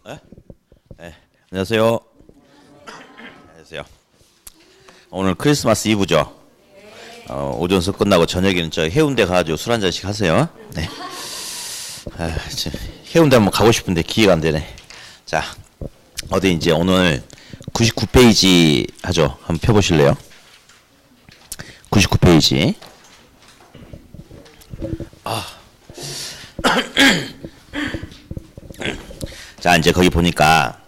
네? 네. 안녕하세요. 안녕하세요. 오늘 크리스마스 이브죠. 오전 수업 끝나고 저녁에는 저 해운대 가가지고 술 한 잔씩 하세요. 네. 해운대 한번 가고 싶은데 기회가 안 되네. 자, 어디 이제 오늘 99페이지 하죠. 한번 펴보실래요? 99페이지. 자, 이제 거기 보니까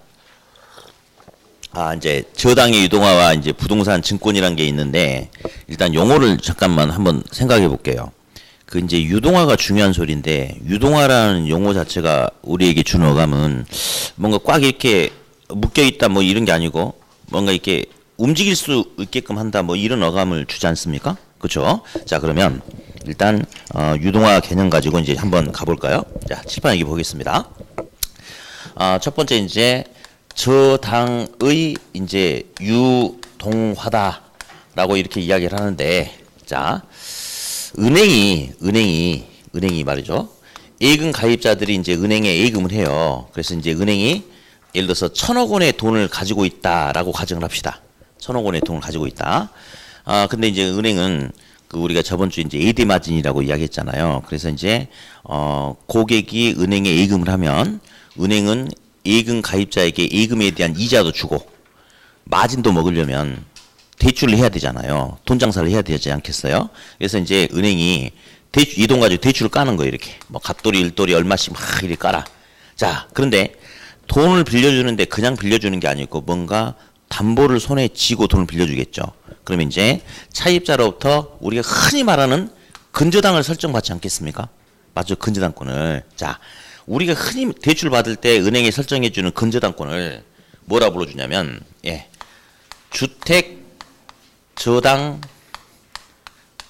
이제 저당의 유동화와 이제 부동산 증권이란 게 있는데 일단 용어를 잠깐만 한번 생각해 볼게요. 그 이제 유동화가 중요한 소리인데 유동화라는 용어 자체가 우리에게 주는 어감은 뭔가 꽉 이렇게 묶여 있다 뭐 이런 게 아니고 뭔가 이렇게 움직일 수 있게끔 한다 뭐 이런 어감을 주지 않습니까? 그렇죠? 자, 그러면 일단 유동화 개념 가지고 이제 한번 가볼까요? 자, 칠판 여기 보겠습니다. 첫 번째 이제 저당의 이제 유동화다라고 이렇게 이야기를 하는데, 자, 은행이 말이죠. 예금 가입자들이 이제 은행에 예금을 해요. 그래서 이제 은행이 예를 들어서 1,000억 원의 돈을 가지고 있다라고 가정을 합시다. 1,000억 원의 돈을 가지고 있다. 근데 이제 은행은 그 우리가 저번 주에 이제 에이드 마진이라고 이야기했잖아요. 그래서 이제 고객이 은행에 예금을 하면 은행은 예금 가입자에게 예금에 대한 이자도 주고 마진도 먹으려면 대출을 해야 되잖아요. 돈 장사를 해야 되지 않겠어요? 그래서 이제 은행이 이 돈 가지고 대출을 까는 거예요. 이렇게 뭐 갑돌이 일돌이 얼마씩 막 이렇게 깔아. 자, 그런데 돈을 빌려주는데 그냥 빌려주는 게 아니고 뭔가 담보를 손에 쥐고 돈을 빌려주겠죠. 그러면 이제 차입자로부터 우리가 흔히 말하는 근저당을 설정받지 않겠습니까? 맞죠? 근저당권을. 자, 우리가 흔히 대출 받을 때 은행에 설정해주는 근저당권을 뭐라 불러주냐면, 주택 저당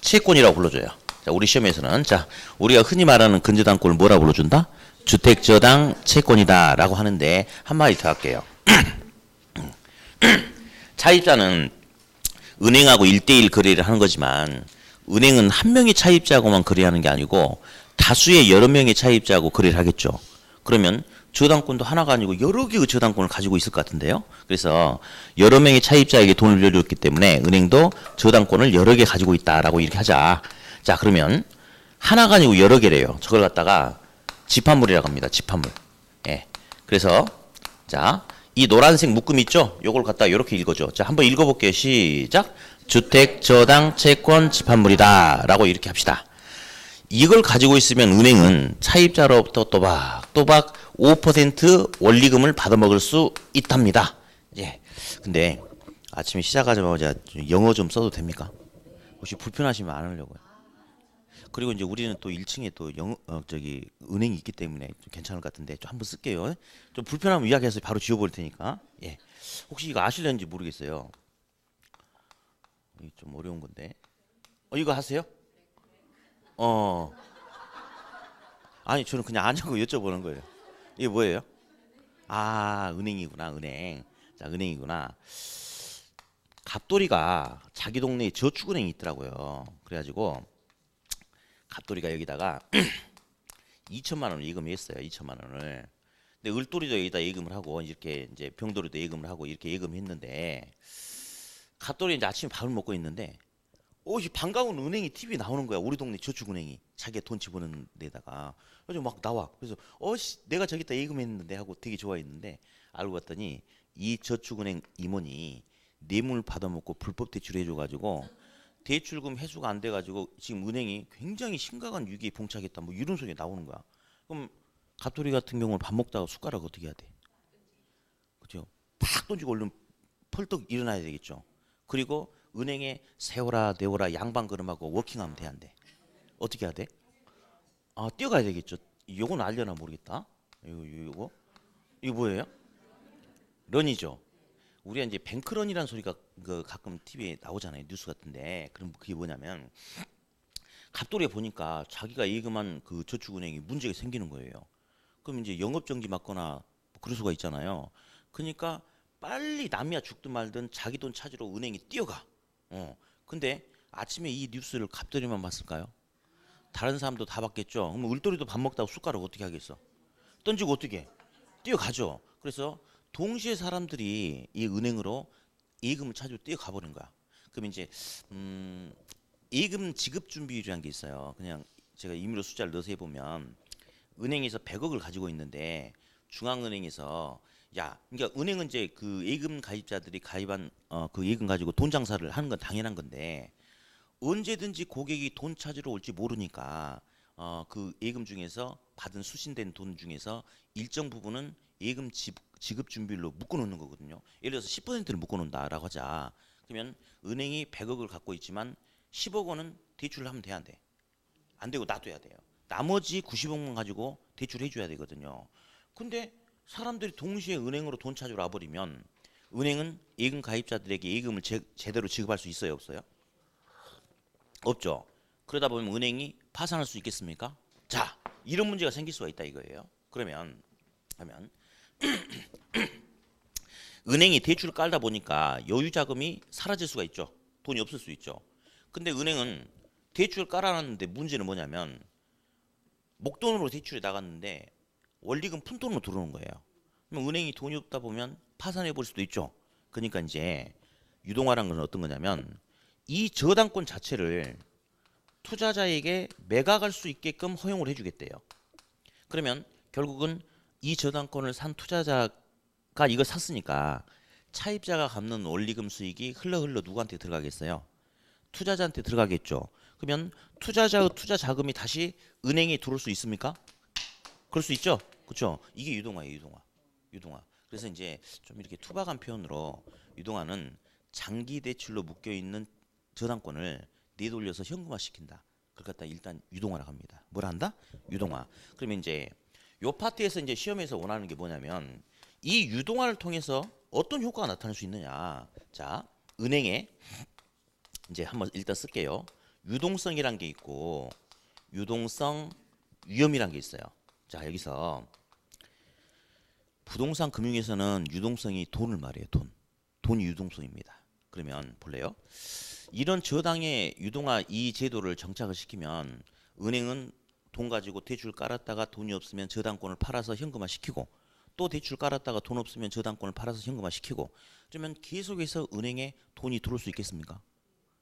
채권이라고 불러줘요. 자, 우리 시험에서는 자, 우리가 흔히 말하는 근저당권을 뭐라 불러준다? 주택 저당 채권이다라고 하는데 한마디 더 할게요. 차입자는 은행하고 1대1 거래를 하는 거지만 은행은 한 명의 차입자하고만 거래하는 게 아니고 다수의 여러 명의 차입자하고 거래를 하겠죠. 그러면 저당권도 하나가 아니고 여러 개의 저당권을 가지고 있을 것 같은데요. 그래서 여러 명의 차입자에게 돈을 빌려줬기 때문에 은행도 저당권을 여러 개 가지고 있다라고 이렇게 하자. 자, 그러면 하나가 아니고 여러 개래요. 저걸 갖다가 집합물이라고 합니다. 집합물. 그래서 자, 이 노란색 묶음 있죠? 요걸 갖다가 이렇게 읽어줘. 자, 한번 읽어볼게요. 시작. 주택 저당 채권 집합물이다 라고 이렇게 합시다. 이걸 가지고 있으면 은행은 차입자로부터 또박 5% 원리금을 받아먹을 수 있답니다. 근데 아침에 시작하자마자 영어 좀 써도 됩니까? 혹시 불편하시면 안 하려고요. 그리고 이제 우리는 또 1층에 또 은행이 있기 때문에 좀 괜찮을 것 같은데 좀 한번 쓸게요. 좀 불편하면 이야기해서 바로 지워버릴 테니까. 혹시 이거 아실는지 모르겠어요. 좀 어려운 건데. 이거 하세요? 아니 저는 그냥 아냐고 여쭤보는 거예요. 이게 뭐예요? 은행이구나, 은행. 자, 은행이구나. 갑돌이가 자기 동네에 저축은행이 있더라고요. 그래가지고 갑돌이가 여기다가 2천만 원을 예금했어요. 2천만 원을. 근데 을돌이도 여기다 예금을 하고 이렇게 이제 병돌이도 예금을 하고 이렇게 예금했는데 갑돌이 이제 아침에 밥을 먹고 있는데 이 반가운 은행이 TV 나오는 거야. 우리 동네 저축은행이 자기가 돈 집어넣는 데다가 그래서 막 나와. 그래서 내가 저기다 예금했는데 하고 되게 좋아했는데 알고 봤더니 이 저축은행 임원이 뇌물 받아먹고 불법 대출해줘가지고 대출금 회수가 안 돼가지고 지금 은행이 굉장히 심각한 위기에 봉착했다 뭐 이런 소리 나오는 거야. 그럼 갑돌이 같은 경우는 밥 먹다가 숟가락 어떻게 해야 돼? 그죠? 팍 던지고 얼른 펄떡 일어나야 되겠죠. 그리고 은행에 세워라 내워라 양반 걸음하고 워킹하면 돼 안 돼? 어떻게 해야 돼? 뛰어가야 되겠죠. 요건 알려나 모르겠다. 이거 뭐예요? 런이죠. 우리가 이제 뱅크런이라는 소리가 가끔 TV에 나오잖아요. 뉴스 같은데. 그럼 그게 뭐냐면 갑돌이가 보니까 자기가 예금한 그 저축은행이 문제가 생기는 거예요. 그럼 이제 영업정지 맞거나 뭐 그럴 수가 있잖아요. 그러니까 빨리 남이야 죽든 말든 자기 돈 찾으러 은행에 뛰어가. 근데 아침에 이 뉴스를 갑돌이만 봤을까요? 다른 사람도 다 봤겠죠. 그럼 을돌이도 밥 먹다가 숟가락 어떻게 하겠어? 던지고 어떻게 해? 뛰어가죠. 그래서 동시에 사람들이 이 은행으로 예금을 찾으러 뛰어가 버린 거야. 그럼 이제 예금 지급 준비율이라는 게 있어요. 그냥 제가 임의로 숫자를 넣어서 해보면 은행에서 100억을 가지고 있는데 중앙은행에서 야, 그러니까 은행은 이제 그 예금 가입자들이 가입한 그 예금 가지고 돈 장사를 하는 건 당연한 건데 언제든지 고객이 돈 찾으러 올지 모르니까 그 예금 중에서 받은 수신된 돈 중에서 일정 부분은 예금 지급 준비율로 묶어놓는 거거든요. 예를 들어서 10%를 묶어놓는다라고 하자. 그러면 은행이 100억을 갖고 있지만 10억 원은 대출을 하면 돼, 안 돼? 안 되고 놔둬야 돼요. 나머지 90억만 가지고 대출해 줘야 되거든요. 근데 사람들이 동시에 은행으로 돈 찾으러 와버리면 은행은 예금 가입자들에게 예금을 제대로 지급할 수 있어요, 없어요? 없죠. 그러다 보면 은행이 파산할 수 있겠습니까? 자, 이런 문제가 생길 수가 있다 이거예요. 그러면 은행이 대출을 깔다 보니까 여유 자금이 사라질 수가 있죠. 돈이 없을 수 있죠. 근데 은행은 대출을 깔아놨는데 문제는 뭐냐면 목돈으로 대출이 나갔는데 원리금 푼돈으로 들어오는 거예요. 그럼 은행이 돈이 없다 보면 파산해 버릴 수도 있죠. 그러니까 이제 유동화라는 건 어떤 거냐면 이 저당권 자체를 투자자에게 매각할 수 있게끔 허용을 해주겠대요. 그러면 결국은 이 저당권을 산 투자자가 이걸 샀으니까 차입자가 갚는 원리금 수익이 흘러 누구한테 들어가겠어요? 투자자한테 들어가겠죠. 그러면 투자자의 투자 자금이 다시 은행에 들어올 수 있습니까? 그럴 수 있죠. 그렇죠. 이게 유동화예요, 유동화. 그래서 이제 좀 이렇게 투박한 표현으로 유동화는 장기 대출로 묶여 있는 저당권을 내돌려서 현금화 시킨다. 그걸 갖다 일단 유동화라고 합니다. 뭘 한다? 유동화. 그러면 이제 요 파트에서 이제 시험에서 원하는 게 뭐냐면 이 유동화를 통해서 어떤 효과가 나타날 수 있느냐. 자, 은행에 이제 한번 일단 쓸게요. 유동성이란 게 있고 유동성 위험이란 게 있어요. 자, 여기서 부동산 금융에서는 유동성이 돈을 말해요. 돈이 유동성입니다. 그러면 볼래요? 이런 저당의 유동화 이 제도를 정착을 시키면 은행은 돈 가지고 대출 깔았다가 돈이 없으면 저당권을 팔아서 현금화 시키고 또 대출 깔았다가 돈 없으면 저당권을 팔아서 현금화 시키고 그러면 계속해서 은행에 돈이 들어올 수 있겠습니까?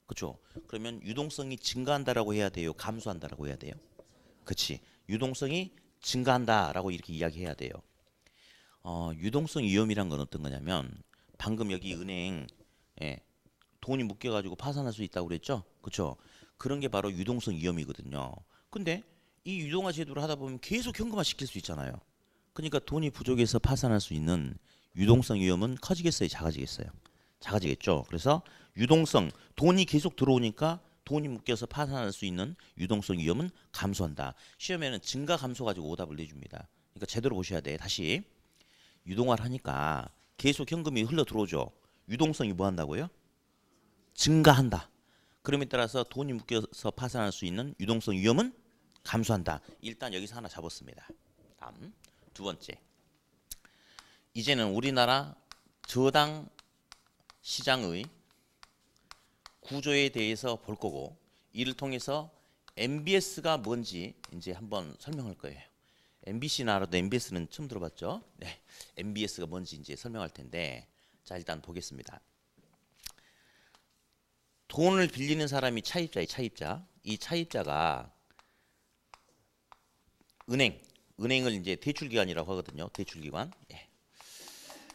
그렇죠? 그러면 유동성이 증가한다라고 해야 돼요? 감소한다라고 해야 돼요? 그렇지. 유동성이 증가한다라고 이렇게 이야기해야 돼요. 유동성 위험이란 건 어떤 거냐면 방금 여기 은행 돈이 묶여가지고 파산할 수 있다고 그랬죠? 그렇죠? 그런 게 바로 유동성 위험이거든요. 근데 이 유동화 제도를 하다 보면 계속 현금화 시킬 수 있잖아요. 그러니까 돈이 부족해서 파산할 수 있는 유동성 위험은 커지겠어요? 작아지겠어요? 작아지겠죠. 그래서 유동성, 돈이 계속 들어오니까 돈이 묶여서 파산할 수 있는 유동성 위험은 감소한다. 시험에는 증가 감소 가지고 오답을 내줍니다. 그러니까 제대로 보셔야 돼. 다시 유동화를 하니까 계속 현금이 흘러 들어오죠. 유동성이 뭐 한다고요? 증가한다. 그럼에 따라서 돈이 묶여서 파산할 수 있는 유동성 위험은 감소한다. 일단 여기서 하나 잡았습니다. 다음 두 번째. 이제는 우리나라 저당 시장의 구조에 대해서 볼 거고 이를 통해서 MBS가 뭔지 이제 한번 설명할 거예요. MBC는 알아도 MBS는 처음 들어봤죠? 네, MBS가 뭔지 이제 설명할 텐데 자 일단 보겠습니다. 돈을 빌리는 사람이 차입자예요. 차입자. 이 차입자가 은행을 이제 대출기관이라고 하거든요. 대출기관. 예.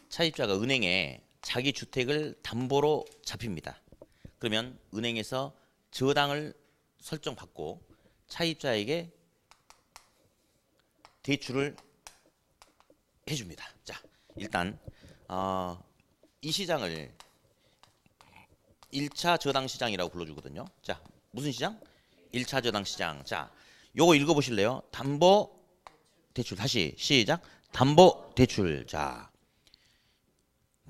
차입자가 은행에 자기 주택을 담보로 잡힙니다. 그러면 은행에서 저당을 설정받고 차입자에게 대출을 해줍니다. 자, 일단 이 시장을 1차 저당 시장이라고 불러주거든요. 자, 무슨 시장? 1차 저당 시장. 자, 요거 읽어보실래요? 담보 대출. 다시 시작. 담보 대출. 자,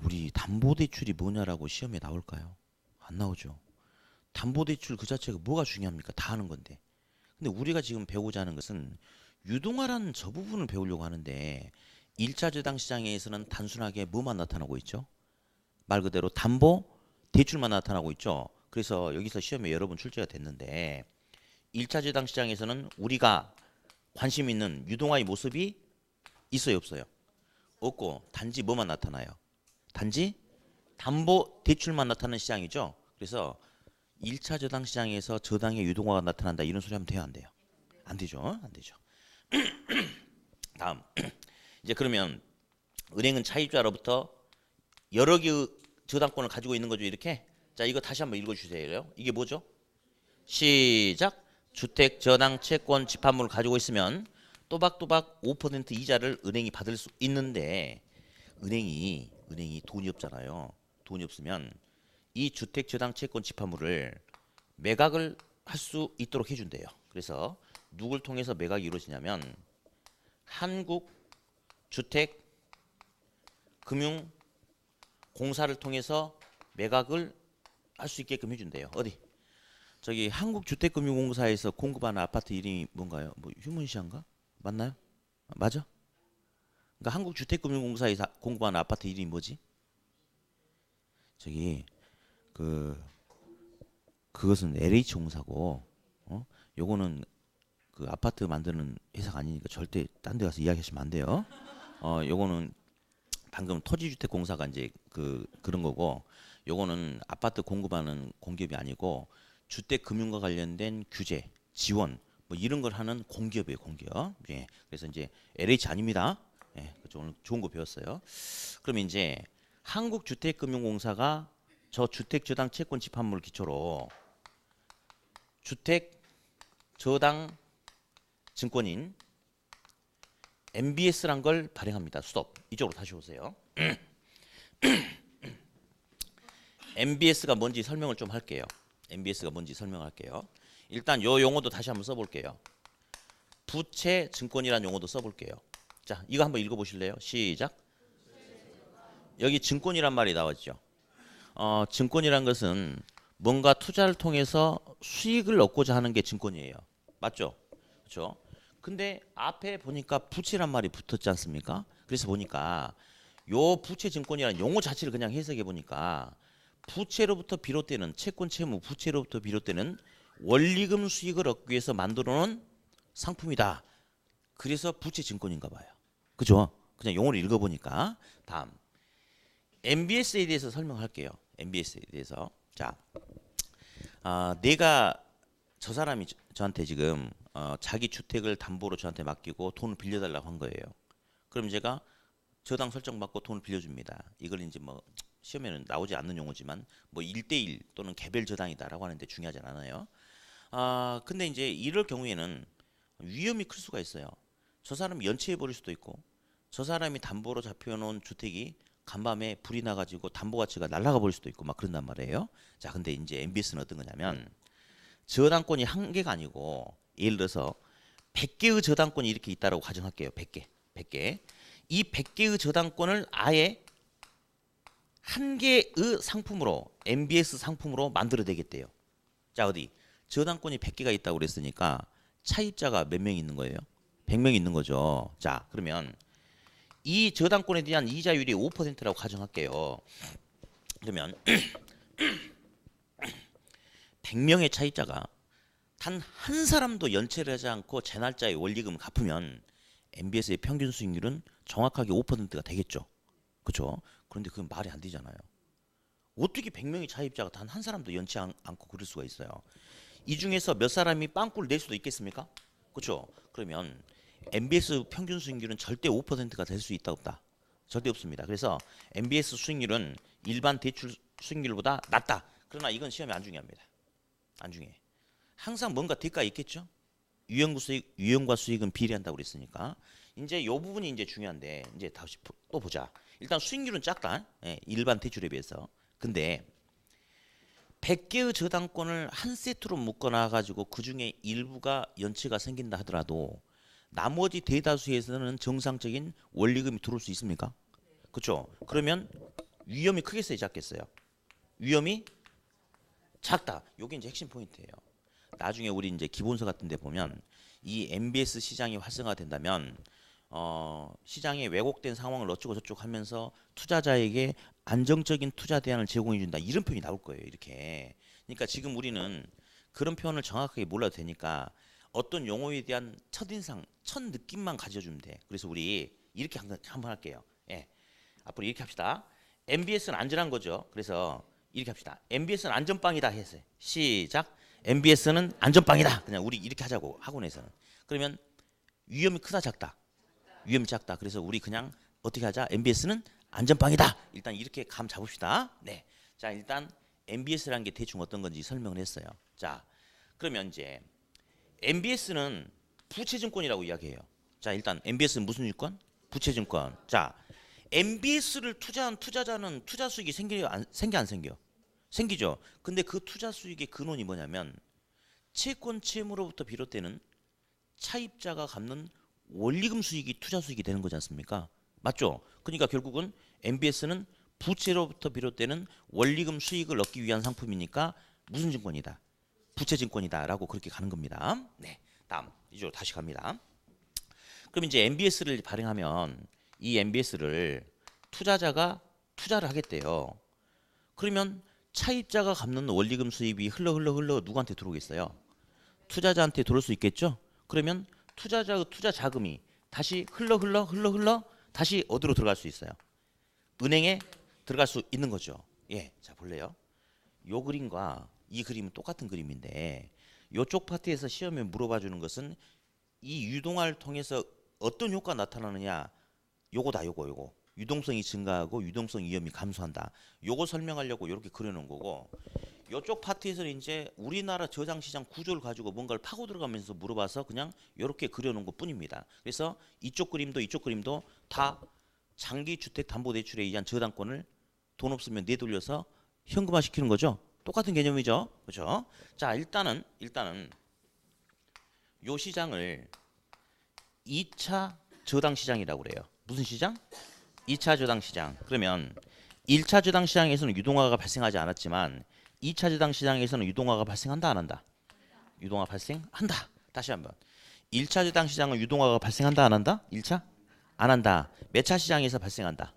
우리 담보 대출이 뭐냐라고 시험에 나올까요? 안 나오죠. 담보 대출 그 자체가 뭐가 중요합니까? 다 하는 건데. 근데 우리가 지금 배우고자 하는 것은 유동화라는 저 부분을 배우려고 하는데 1차 저당 시장에서는 단순하게 뭐만 나타나고 있죠? 말 그대로 담보 대출만 나타나고 있죠. 그래서 여기서 시험에 여러 번 출제가 됐는데 1차 저당 시장에서는 우리가 관심 있는 유동화의 모습이 있어요, 없어요? 없고 단지 뭐만 나타나요? 단지 담보 대출만 나타나는 시장이죠. 그래서 1차 저당 시장에서 저당의 유동화가 나타난다 이런 소리 하면 돼요, 안 돼요? 안 되죠. 안 되죠. 다음 이제 그러면 은행은 차입자로부터 여러 개의 저당권을 가지고 있는 거죠, 이렇게. 자, 이거 다시 한번 읽어주세요. 이게 뭐죠? 시작. 주택 저당 채권 집합물을 가지고 있으면 또박또박 5% 이자를 은행이 받을 수 있는데 은행이 돈이 없잖아요. 돈이 없으면 이 주택 저당 채권 집합물을 매각을 할 수 있도록 해준대요. 그래서 누굴 통해서 매각이 이루어지냐면 한국주택금융공사를 통해서 매각을 할 수 있게끔 해준대요. 어디? 저기 한국주택금융공사에서 공급하는 아파트 이름이 뭔가요? 뭐 휴문시안가? 맞나요? 맞아? 그러니까 한국주택금융공사에서 공급하는 아파트 이름이 뭐지? 저기 그것은 LH공사고, 요거는 그 아파트 만드는 회사가 아니니까 절대 딴 데 가서 이야기하시면 안 돼요. 요거는 방금 토지주택공사가 이제 그런 거고, 요거는 아파트 공급하는 공기업이 아니고 주택금융과 관련된 규제, 지원 뭐 이런 걸 하는 공기업이에요, 공기업. 예. 그래서 이제 LH 아닙니다. 예. 그렇죠. 오늘 좋은 거 배웠어요. 그럼 이제 한국주택금융공사가 저 주택저당 채권 집합물을 기초로 주택 저당 증권인 MBS란 걸 발행합니다. 스톱. 이쪽으로 다시 오세요. MBS가 뭔지 설명을 좀 할게요. MBS가 뭔지 설명할게요. 일단 요 용어도 다시 한번 써볼게요. 부채 증권이라는 용어도 써볼게요. 자, 이거 한번 읽어보실래요? 시작. 여기 증권이란 말이 나왔죠. 증권이란 것은 뭔가 투자를 통해서 수익을 얻고자 하는 게 증권이에요. 맞죠? 그렇죠? 근데 앞에 보니까 부채란 말이 붙었지 않습니까? 그래서 보니까 요 부채 증권이라는 용어 자체를 그냥 해석해 보니까 부채로부터 비롯되는 채권 채무 부채로부터 비롯되는 원리금 수익을 얻기 위해서 만들어 놓은 상품이다. 그래서 부채 증권인가 봐요. 그죠? 그냥 용어를 읽어 보니까. 다음 MBS에 대해서 설명할게요. MBS에 대해서. 자, 내가 저 사람이 저한테 지금 자기 주택을 담보로 저한테 맡기고 돈을 빌려달라고 한 거예요. 그럼 제가 저당 설정 받고 돈을 빌려줍니다. 이걸 이제 뭐 시험에는 나오지 않는 용어지만 뭐 1대1 또는 개별 저당이다라고 하는데 중요하지 않아요. 근데 이제 이럴 경우에는 위험이 클 수가 있어요. 저 사람이 연체해 버릴 수도 있고 저 사람이 담보로 잡혀놓은 주택이 간밤에 불이 나가지고 담보 가치가 날아가 버릴 수도 있고 막 그런단 말이에요. 자, 근데 이제 MBS는 어떤 거냐면 저당권이 한 개가 아니고 예를 들어서 100개의 저당권이 이렇게 있다라고 가정할게요. 100개. 이 100개의 저당권을 아예 한 개의 상품으로 MBS 상품으로 만들어 되겠대요. 자, 어디? 저당권이 100개가 있다고 그랬으니까 차입자가 몇 명 있는 거예요? 100명 있는 거죠. 자, 그러면 이 저당권에 대한 이자율이 5%라고 가정할게요. 그러면 100명의 차입자가 단 한 사람도 연체를 하지 않고 제 날짜에 원리금을 갚으면 MBS의 평균 수익률은 정확하게 5%가 되겠죠. 그렇죠? 그런데 그건 말이 안 되잖아요. 어떻게 100명의 차입자가 단 한 사람도 연치 않고 그럴 수가 있어요. 이 중에서 몇 사람이 빵꾸를 낼 수도 있겠습니까? 그렇죠? 그러면 MBS 평균 수익률은 절대 5%가 될 수 있다 없다? 절대 없습니다. 그래서 MBS 수익률은 일반 대출 수익률보다 낮다. 그러나 이건 시험에 안 중요합니다. 안 중요해. 항상 뭔가 대가 있겠죠? 유형과 수익은 비례한다고 그랬으니까 이제 이 부분이 이제 중요한데 이제 다시 또 보자. 일단 수익률은 작다. 예, 일반 대출에 비해서. 근데 100개의 저당권을 한 세트로 묶어놔 가지고 그중에 일부가 연체가 생긴다 하더라도 나머지 대다수에서는 정상적인 원리금이 들어올 수 있습니까? 그렇죠? 그러면 위험이 크겠어요, 작겠어요? 위험이 작다. 이게 이제 핵심 포인트예요. 나중에 우리 이제 기본서 같은 데 보면 이 MBS 시장이 활성화된다면 시장에 왜곡된 상황을 어쩌고 저쩌고 하면서 투자자에게 안정적인 투자 대안을 제공해 준다. 이런 표현이 나올 거예요. 이렇게. 그러니까 지금 우리는 그런 표현을 정확하게 몰라도 되니까 어떤 용어에 대한 첫인상, 첫 느낌만 가져주면 돼. 그래서 우리 이렇게 한번 할게요. 예. 앞으로 이렇게 합시다. MBS는 안전한 거죠. 그래서 이렇게 합시다. MBS는 안전빵이다 해서 시작. MBS는 안전빵이다. 그냥 우리 이렇게 하자고 학원에서는. 그러면 위험이 크다 작다. 위험이 작다. 그래서 우리 그냥 어떻게 하자? MBS는 안전빵이다. 일단 이렇게 감 잡읍시다. 네. 자, 일단 MBS라는 게 대충 어떤 건지 설명을 했어요. 자, 그러면 이제 MBS는 부채증권이라고 이야기해요. 자, 일단 MBS는 무슨 증권? 부채증권. 자, MBS를 투자한 투자자는 투자 수익이 생겨 안 생겨? 생기죠. 근데 그 투자 수익의 근원이 뭐냐면 채권 채무로부터 비롯되는 차입자가 갚는 원리금 수익이 투자 수익이 되는 거지 않습니까? 맞죠? 그러니까 결국은 MBS는 부채로부터 비롯되는 원리금 수익을 얻기 위한 상품이니까 무슨 증권이다? 부채증권이다라고 그렇게 가는 겁니다. 네, 다음 이쪽으로 다시 갑니다. 그럼 이제 MBS를 발행하면 이 MBS를 투자자가 투자를 하겠대요. 그러면 차입자가 갚는 원리금 수입이 흘러 누구한테 들어오겠어요? 투자자한테 들어올 수 있겠죠? 그러면 투자자의 투자 자금이 다시 흘러 다시 어디로 들어갈 수 있어요? 은행에 들어갈 수 있는 거죠. 예, 자 볼래요? 요 그림과 이 그림은 똑같은 그림인데 요쪽 파트에서 시험에 물어봐 주는 것은 이 유동화를 통해서 어떤 효과가 나타나느냐 요거다 요거 유동성이 증가하고 유동성 위험이 감소한다. 요거 설명하려고 이렇게 그려놓은 거고 요쪽 파트에서는 이제 우리나라 저장시장 구조를 가지고 뭔가를 파고 들어가면서 물어봐서 그냥 이렇게 그려놓은 것 뿐입니다. 그래서 이쪽 그림도 다 장기 주택 담보 대출에 의한 저당권을 돈 없으면 내돌려서 현금화 시키는 거죠. 똑같은 개념이죠. 그렇죠? 자, 일단은 요 시장을 2차 저당 시장이라고 그래요. 무슨 시장? 2차 저당 시장. 그러면 1차 저당 시장에서는 유동화가 발생하지 않았지만 2차 저당 시장에서는 유동화가 발생한다 안 한다? 유동화 발생한다. 다시 한번. 1차 저당 시장은 유동화가 발생한다 안 한다? 1차? 안 한다. 몇 차 시장에서 발생한다?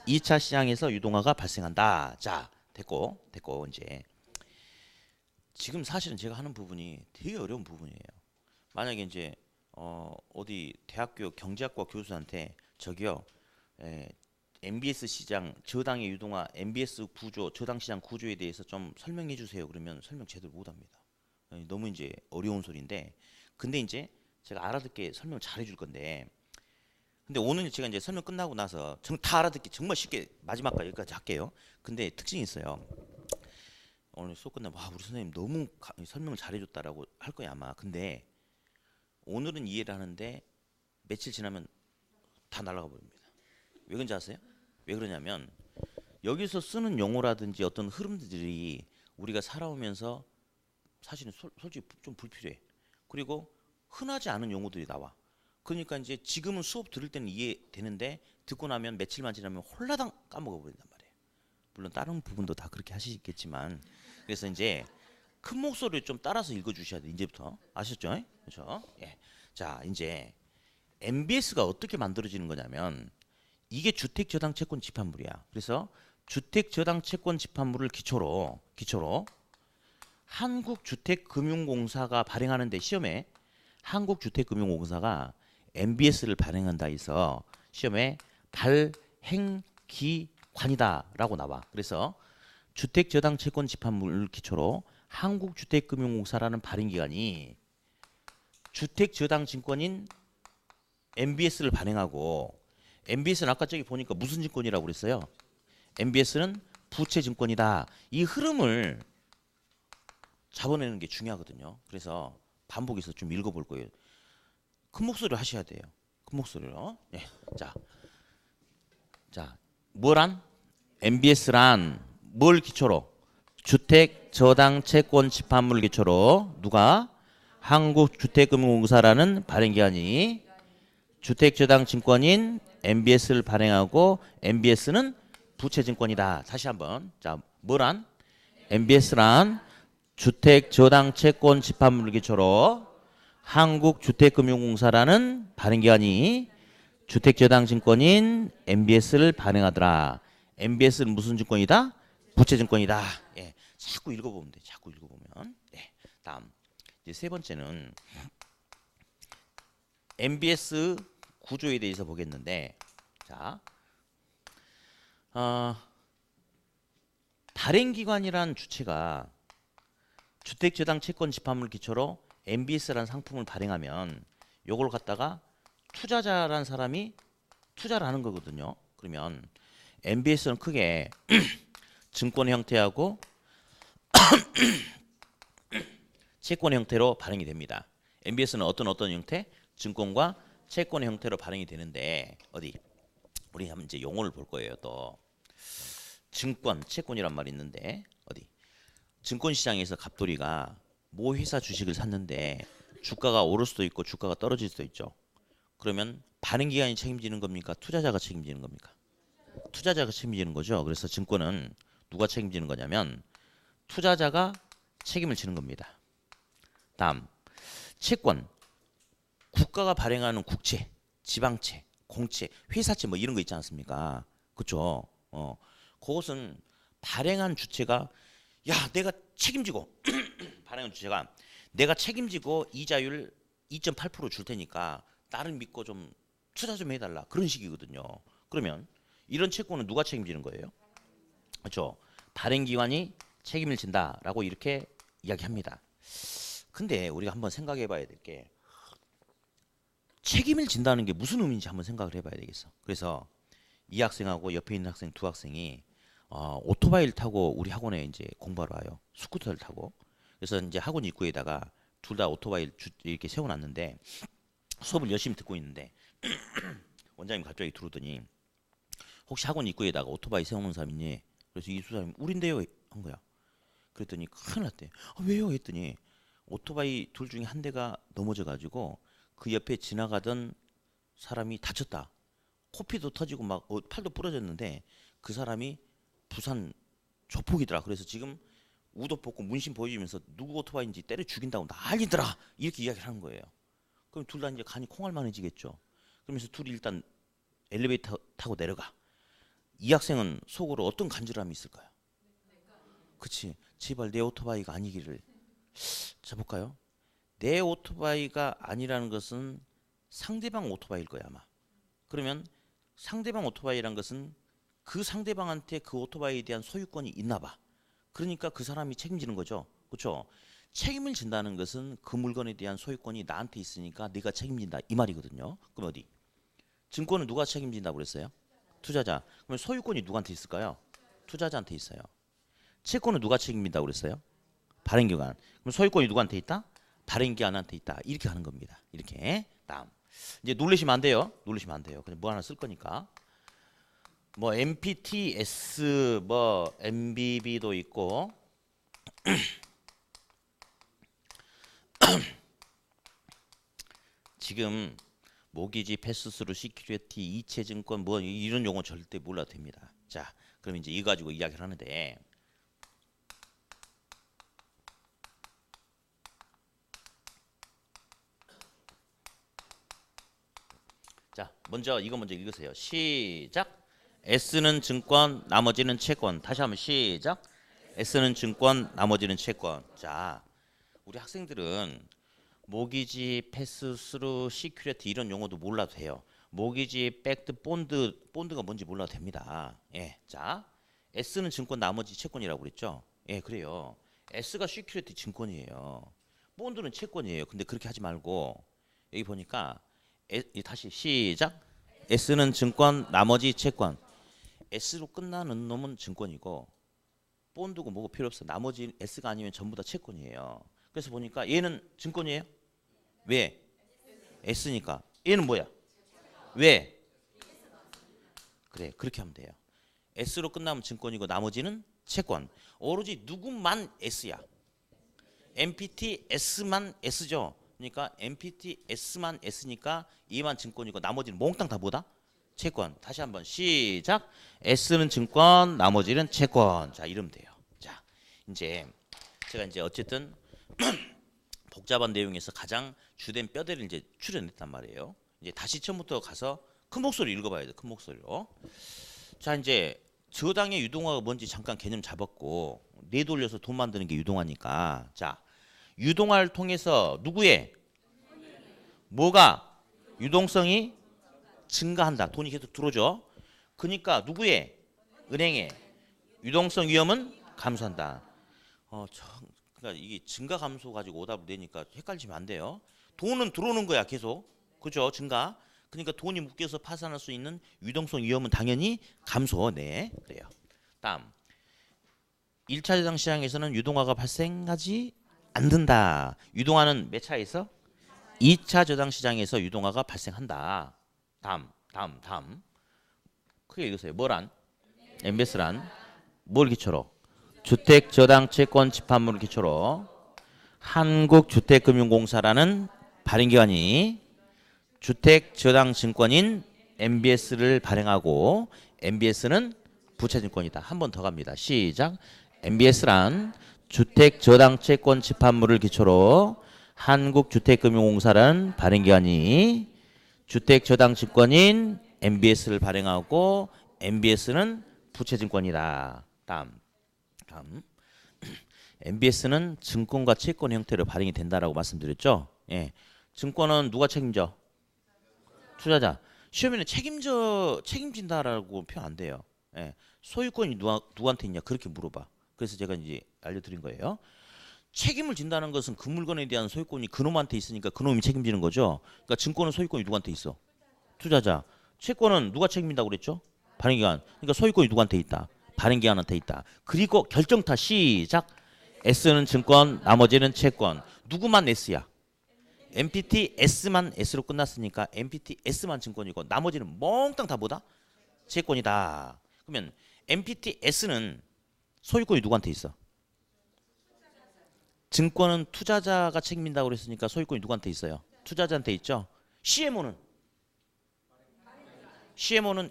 2차 시장에서 유동화가 발생한다. 자, 됐고 이제 지금 사실은 제가 하는 부분이 되게 어려운 부분이에요. 만약에 이제 어디 대학교 경제학과 교수한테 저기요 MBS 시장 저당의 유동화 MBS 구조 저당 시장 구조에 대해서 좀 설명해 주세요. 그러면 설명 제대로 못 합니다. 너무 이제 어려운 소리인데 근데 이제 제가 알아듣게 설명 잘 해줄 건데 근데 오늘 제가 이제 설명 끝나고 나서 다 알아듣기 정말 쉽게 마지막까지 여기까지 할게요. 근데 특징이 있어요. 오늘 수업 끝나면 와 우리 선생님 너무 설명을 잘해줬다라고 할 거야 아마. 근데 오늘은 이해를 하는데 며칠 지나면 다 날아가 버립니다. 왜 그런지 아세요? 왜 그러냐면 여기서 쓰는 용어라든지 어떤 흐름들이 우리가 살아오면서 사실은 솔직히 좀 불필요해. 그리고 흔하지 않은 용어들이 나와. 그러니까 이제 지금은 수업 들을 때는 이해되는데 듣고 나면 며칠만 지나면 홀라당 까먹어 버린단 말이에요. 물론 다른 부분도 다 그렇게 하시겠지만 그래서 이제 큰 목소리를 좀 따라서 읽어주셔야 돼. 이제부터 아셨죠? 그렇죠? 예. 자 이제 MBS가 어떻게 만들어지는 거냐면 이게 주택저당채권 집합물이야. 그래서 주택저당채권 집합물을 기초로 한국주택금융공사가 발행하는데 시험에 한국주택금융공사가 MBS를 발행한다 해서 시험에 발행기관이다라고 나와. 그래서 주택저당채권 집합물을 기초로 한국주택금융공사라는 발행기관이 주택저당증권인 MBS를 발행하고 MBS는 아까 저기 보니까 무슨 증권이라고 그랬어요? MBS는 부채증권이다. 이 흐름을 잡아내는 게 중요하거든요. 그래서 반복해서 좀 읽어볼 거예요. 큰 목소리로 하셔야 돼요. 큰 목소리로. 네. 자, 뭐란? MBS란 뭘 기초로? 주택저당채권 집합물 기초로 누가? 한국주택금융공사라는 발행기관이 주택저당증권인 MBS를 발행하고 MBS는 부채증권이다. 다시 한번. 자, 뭐란? MBS란 주택저당채권 집합물 기초로 한국주택금융공사라는 발행기관이 주택저당증권인 MBS를 발행하더라. MBS는 무슨 증권이다? 부채증권이다. 예, 자꾸 읽어보면 돼. 자꾸 읽어보면. 예, 다음 이제 세 번째는 MBS 구조에 대해서 보겠는데, 자 어, 발행기관이란 주체가 주택저당 채권 집합물 기초로 MBS라는 상품을 발행하면 요걸 갖다가 투자자라는 사람이 투자를 하는 거거든요. 그러면 MBS는 크게 증권 형태하고 채권 형태로 발행이 됩니다. MBS는 어떤 형태? 증권과 채권 형태로 발행이 되는데 어디? 우리 한번 이제 용어를 볼 거예요. 또 증권, 채권이란 말이 있는데 어디? 증권시장에서 갑돌이가 모 회사 주식을 샀는데 주가가 오를 수도 있고 주가가 떨어질 수도 있죠. 그러면 발행기관이 책임지는 겁니까? 투자자가 책임지는 겁니까? 투자자가 책임지는 거죠. 그래서 증권은 누가 책임지는 거냐면 투자자가 책임을 지는 겁니다. 다음 채권, 국가가 발행하는 국채, 지방채, 공채, 회사채 뭐 이런 거 있지 않습니까? 그렇죠? 그것은 발행한 주체가 야 내가 책임지고 발행한 주체가 내가 책임지고 이자율 2.8% 줄 테니까 나를 믿고 좀 투자 좀 해달라 그런 식이거든요. 그러면 이런 채권은 누가 책임지는 거예요? 그렇죠? 발행기관이 책임을 진다라고 이렇게 이야기합니다. 근데 우리가 한번 생각해 봐야 될 게 책임을 진다는 게 무슨 의미인지 한번 생각을 해봐야 되겠어. 그래서 이 학생하고 옆에 있는 학생 두 학생이 오토바이를 타고 우리 학원에 이제 공부하러 와요. 스쿠터를 타고. 그래서 이제 학원 입구에다가 둘 다 오토바이를 이렇게 세워놨는데 수업을 열심히 듣고 있는데 원장님 갑자기 들어오더니 혹시 학원 입구에다가 오토바이 세워놓은 사람 있니? 그래서 이 두 사람이 우린데요 한 거야. 그랬더니 큰일 났대. 왜요? 했더니 오토바이 둘 중에 한 대가 넘어져가지고 그 옆에 지나가던 사람이 다쳤다. 코피도 터지고 막 팔도 부러졌는데 그 사람이 부산 조폭이더라. 그래서 지금 우도 뽑고 문신 보여주면서 누구 오토바이인지 때려 죽인다고 난리더라. 이렇게 이야기를 하는 거예요. 그럼 둘 다 이제 간이 콩알만해지겠죠. 그러면서 둘이 일단 엘리베이터 타고 내려가. 이 학생은 속으로 어떤 간절함이 있을까요? 그치. 제발 내 오토바이가 아니기를. 자 볼까요? 내 오토바이가 아니라는 것은 상대방 오토바이일 거야 아마. 그러면 상대방 오토바이란 것은 그 상대방한테 그 오토바이에 대한 소유권이 있나 봐. 그러니까 그 사람이 책임지는 거죠. 그렇죠? 책임을 진다는 것은 그 물건에 대한 소유권이 나한테 있으니까 네가 책임진다 이 말이거든요. 그럼 어디? 증권은 누가 책임진다고 그랬어요? 투자자. 그러면 소유권이 누구한테 있을까요? 투자자한테 있어요. 채권은 누가 책임진다고 그랬어요? 발행기관. 그럼 소유권이 누구한테 있다? 발행기관한테 있다. 이렇게 하는 겁니다. 이렇게. 다음. 이제 놀리시면 안 돼요. 놀리시면 안 돼요. 그냥 뭐 하나 쓸 거니까. 뭐 MPTS 뭐 MBB도 있고 지금 모기지 패스스루 시큐리티 이체증권 뭐 이런 용어 절대 몰라도 됩니다. 자, 그럼 이제 이거 가지고 이야기를 하는데 자, 이거 먼저 읽으세요. 시작. S는 증권, 나머지는 채권. 다시 한번 시작. S는 증권, 나머지는 채권. 자, 우리 학생들은 모기지, 패스스루, 시큐리티 이런 용어도 몰라도 돼요. 모기지, 백드, 본드가 뭔지 몰라도 됩니다. 예, 자, S는 증권, 나머지 채권이라고 그랬죠. 예, 그래요. S가 시큐리티 증권이에요. 본드는 채권이에요. 근데 그렇게 하지 말고 여기 보니까 다시 시작. S는 증권, 나머지 채권. S로 끝나는 놈은 증권이고 본드고 뭐고 필요 없어. 나머지 S가 아니면 전부 다 채권이에요. 그래서 보니까 얘는 증권이에요. 왜? S니까. 얘는 뭐야? 왜? 그래, 그렇게 하면 돼요. S로 끝나면 증권이고 나머지는 채권. 오로지 누구만 S야. MPT S만 S죠. 그러니까 MPT S만 S니까 얘만 증권이고 나머지는 몽땅 다 뭐다? 채권. 다시 한번 시작. S는 증권, 나머지는 채권. 자, 이러면 돼요. 자, 이제 제가 이제 어쨌든 복잡한 내용에서 가장 주된 뼈대를 이제 추려냈단 말이에요. 이제 다시 처음부터 가서 큰 목소리로 읽어봐야 돼. 큰 목소리로. 자, 이제 저당의 유동화가 뭔지 잠깐 개념 잡았고 내돌려서 돈 만드는 게 유동화니까. 자, 유동화를 통해서 누구의 뭐가 유동성이 증가한다. 돈이 계속 들어오죠. 그러니까 누구의 은행의 유동성 위험은 감소한다. 그러니까 이게 증가 감소 가지고 오답을 내니까 헷갈리면 안 돼요. 돈은 들어오는 거야 계속. 그죠? 증가. 그러니까 돈이 묶여서 파산할 수 있는 유동성 위험은 당연히 감소. 네. 그래요. 다음. 1차 저당 시장에서는 유동화가 발생하지 않는다. 유동화는 몇 차에서? 2차 저당 시장에서 유동화가 발생한다. 다음. 크게 읽으세요. 뭐란? MBS란 뭘 기초로? 주택저당채권 집합물을 기초로 한국주택금융공사라는 발행기관이 주택저당증권인 MBS를 발행하고 MBS는 부채증권이다. 한 번 더 갑니다. 시작. MBS란 주택저당채권 집합물을 기초로 한국주택금융공사라는 발행기관이 주택저당증권인 MBS를 발행하고 MBS는 부채증권이다. 다음. MBS는 증권과 채권 형태로 발행이 된다라고 말씀드렸죠. 예. 증권은 누가 책임져? 투자자. 시험에는 책임진다라고 표현 안 돼요. 예. 소유권이 누구한테 있냐 그렇게 물어봐. 그래서 제가 이제 알려드린 거예요. 책임을 진다는 것은 그 물건에 대한 소유권이 그놈한테 있으니까 그놈이 책임지는 거죠. 그러니까 증권은 소유권이 누구한테 있어? 투자자. 채권은 누가 책임진다고 그랬죠? 발행기관. 그러니까 소유권이 누구한테 있다? 발행기관한테 있다. 그리고 결정타 시작. S는 증권, 나머지는 채권. 누구만 S야? MPT S만 S로 끝났으니까 MPT S만 증권이고 나머지는 몽땅 다 뭐다? 채권이다. 그러면 MPT S는 소유권이 누구한테 있어? 증권은 투자자가 책임진다고 그랬으니까 소유권이 누구한테 있어요? 투자자한테 있죠. CMO는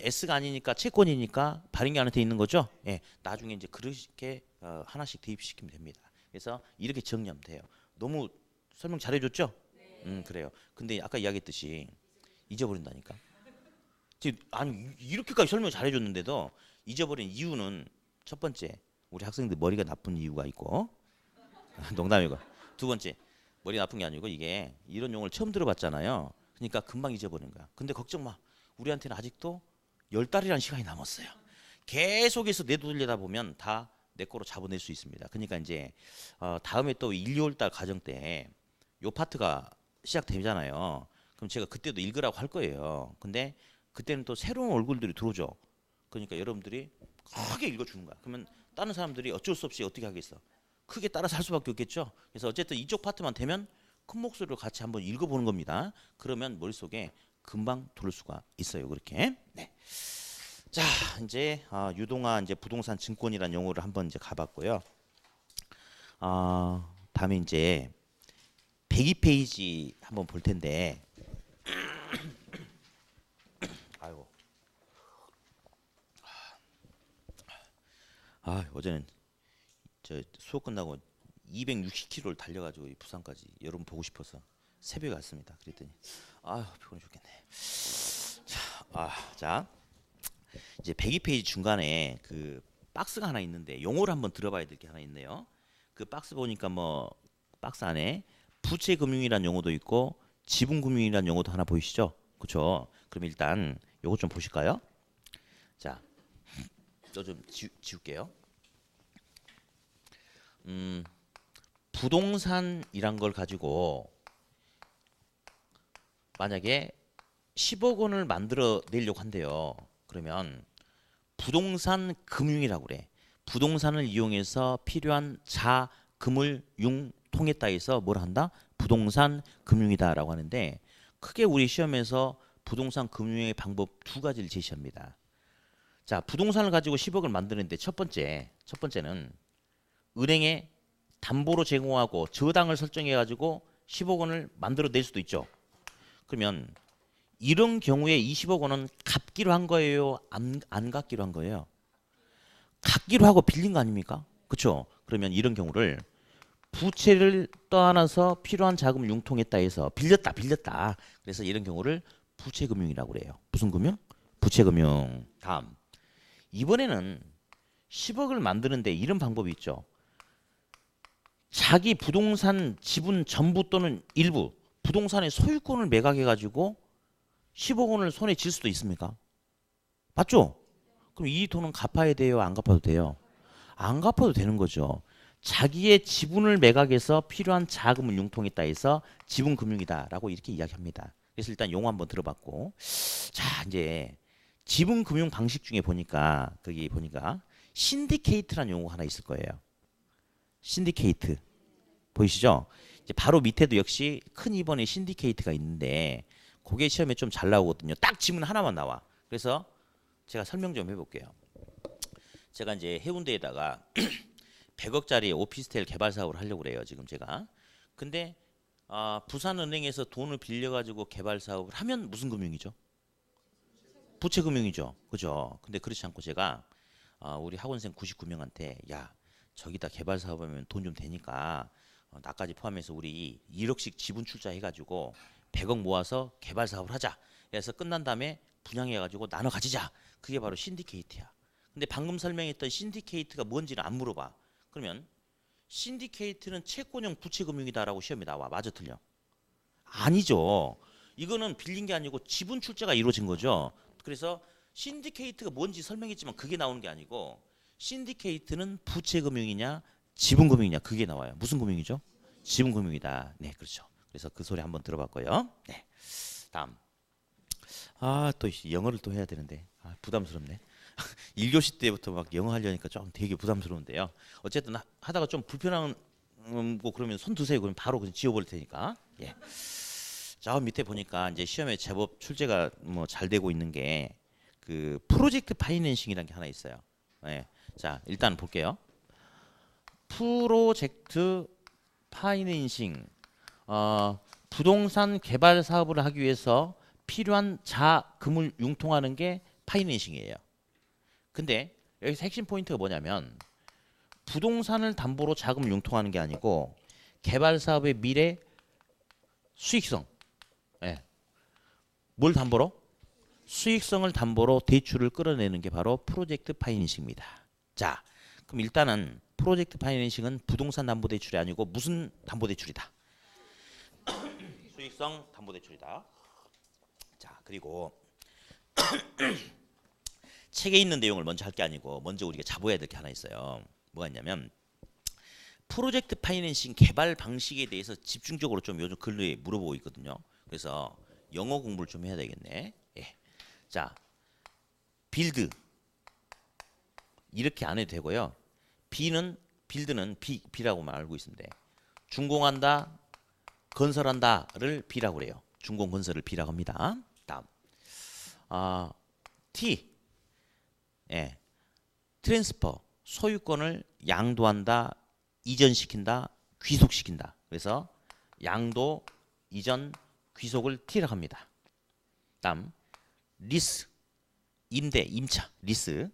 S가 아니니까 채권이니까 발행기관한테 있는 거죠. 예, 나중에 이제 그렇게 하나씩 대입시키면 됩니다. 그래서 이렇게 정리하면 돼요. 너무 설명 잘해줬죠? 그래요. 근데 아까 이야기했듯이 잊어버린다니까. 아니 이렇게까지 설명 잘해줬는데도 잊어버린 이유는 첫 번째 우리 학생들 머리가 나쁜 이유가 있고 농담이고 두 번째 머리 나쁜 게 아니고 이게 이런 용어를 처음 들어봤잖아요. 그러니까 금방 잊어버리는 거야. 근데 걱정 마. 우리한테는 아직도 10달이라는 시간이 남았어요. 계속해서 내돌리다 보면 다 내 거로 잡아낼 수 있습니다. 그러니까 이제 다음에 또 1, 2월 달 과정 때 요 파트가 시작되잖아요. 그럼 제가 그때도 읽으라고 할 거예요. 근데 그때는 또 새로운 얼굴들이 들어오죠. 그러니까 여러분들이 크게 읽어주는 거야. 그러면 다른 사람들이 어쩔 수 없이 어떻게 하겠어? 크게 따라서 할 수밖에 없겠죠. 그래서 어쨌든 이쪽 파트만 되면 큰 목소리로 같이 한번 읽어보는 겁니다. 그러면 머릿속에 금방 들을 수가 있어요. 그렇게. 네. 자, 이제 유동화 이제 부동산 증권이라는 용어를 한번 이제 가봤고요. 다음에 이제 102페이지 한번 볼 텐데. 아이고. 어제는 저 수업 끝나고 260km를 달려가지고 부산까지 여러분 보고 싶어서 새벽에 왔습니다. 그랬더니 피곤해 죽겠네. 자 이제 102페이지 중간에 그 박스가 하나 있는데 용어를 한번 들어봐야 될 게 하나 있네요. 그 박스 보니까 뭐 박스 안에 부채금융이라는 용어도 있고 지분금융이라는 용어도 하나 보이시죠? 그렇죠? 그럼 일단 요거 좀 보실까요? 자, 저 좀 지울게요. 부동산이란 걸 가지고 만약에 10억 원을 만들어 내려고 한대요. 그러면 부동산 금융이라고 그래. 부동산을 이용해서 필요한 자금을 융통했다 해서 뭘 한다? 부동산 금융이다라고 하는데 크게 우리 시험에서 부동산 금융의 방법 두 가지를 제시합니다. 자, 부동산을 가지고 10억을 만드는데 첫 번째는 은행에 담보로 제공하고 저당을 설정해 가지고 10억 원을 만들어 낼 수도 있죠. 그러면 이런 경우에 20억 원은 갚기로 한 거예요? 안 갚기로 한 거예요? 갚기로 하고 빌린 거 아닙니까? 그렇죠? 그러면 이런 경우를 부채를 떠안아서 필요한 자금을 융통했다 해서 빌렸다. 그래서 이런 경우를 부채금융이라고 그래요. 무슨 금융? 부채금융. 다음. 이번에는 10억을 만드는데 이런 방법이 있죠. 자기 부동산 지분 전부 또는 일부 부동산의 소유권을 매각해 가지고 10억 원을 손에 쥘 수도 있습니까? 맞죠? 그럼 이 돈은 갚아야 돼요? 안 갚아도 돼요? 안 갚아도 되는 거죠. 자기의 지분을 매각해서 필요한 자금을 융통했다 해서 지분금융이다라고 이렇게 이야기합니다. 그래서 일단 용어 한번 들어봤고, 자 이제 지분금융 방식 중에 보니까 거기 보니까 신디케이트라는 용어가 하나 있을 거예요. 신디케이트 보이시죠? 이제 바로 밑에도 역시 큰 2번에 신디케이트가 있는데 그게 시험에 좀 잘 나오거든요. 딱 지문 하나만 나와. 그래서 제가 설명 좀 해볼게요. 제가 이제 해운대에다가 100억짜리 오피스텔 개발 사업을 하려고 그래요. 지금 제가. 근데 부산은행에서 돈을 빌려가지고 개발 사업을 하면 무슨 금융이죠? 부채금융이죠. 그죠? 근데 그렇지 않고 제가 우리 학원생 99명한테 야 저기다 개발 사업하면 돈 좀 되니까 나까지 포함해서 우리 1억씩 지분 출자해가지고 100억 모아서 개발 사업을 하자. 그래서 끝난 다음에 분양해가지고 나눠 가지자. 그게 바로 신디케이트야. 근데 방금 설명했던 신디케이트가 뭔지는 안 물어봐. 그러면 신디케이트는 채권형 부채금융이다라고 시험에 나와. 맞아 틀려? 아니죠. 이거는 빌린 게 아니고 지분 출자가 이루어진 거죠. 그래서 신디케이트가 뭔지 설명했지만 그게 나오는 게 아니고 신디케이트는 부채금융이냐 지분금융이냐 그게 나와요. 무슨 금융이죠? 지분금융이다. 네, 그렇죠. 그래서 그 소리 한번 들어봤고요. 네, 다음. 또 영어를 또 해야 되는데 부담스럽네. 1교시 때부터 막 영어 하려니까 좀 되게 부담스러운데요. 어쨌든 하다가 좀 불편한 거 그러면 손 드세요. 그러면 바로 그냥 지워버릴 테니까. 예. 자 밑에 보니까 이제 시험에 제법 출제가 뭐 잘 되고 있는 게 그 프로젝트 파이낸싱이라는 게 하나 있어요. 예. 자 일단 볼게요. 프로젝트 파이낸싱 부동산 개발 사업을 하기 위해서 필요한 자금을 융통하는 게 파이낸싱이에요. 근데 여기서 핵심 포인트가 뭐냐면 부동산을 담보로 자금을 융통하는 게 아니고 개발 사업의 미래 수익성, 예. 뭘 담보로? 수익성을 담보로 대출을 끌어내는 게 바로 프로젝트 파이낸싱입니다. 자, 그럼 일단은 프로젝트 파이낸싱은 부동산 담보대출이 아니고 무슨 담보대출이다? 수익성 담보대출이다. 자, 그리고 책에 있는 내용을 먼저 할 게 아니고 먼저 우리가 잡아야 될 게 하나 있어요. 뭐가 있냐면 프로젝트 파이낸싱 개발 방식에 대해서 집중적으로 좀 요즘 글에 물어보고 있거든요. 그래서 영어 공부를 좀 해야 되겠네. 예. 자, 빌드 이렇게 안 해도 되고요. 빌드는 B라고만 알고 있습니다. 준공한다, 건설한다를 B라고 그래요. 준공 건설을 B라고 합니다. 다음, T, 예, 트랜스퍼 소유권을 양도한다, 이전시킨다, 귀속시킨다. 그래서 양도, 이전, 귀속을 T라고 합니다. 다음, 리스, 임대, 임차, 리스,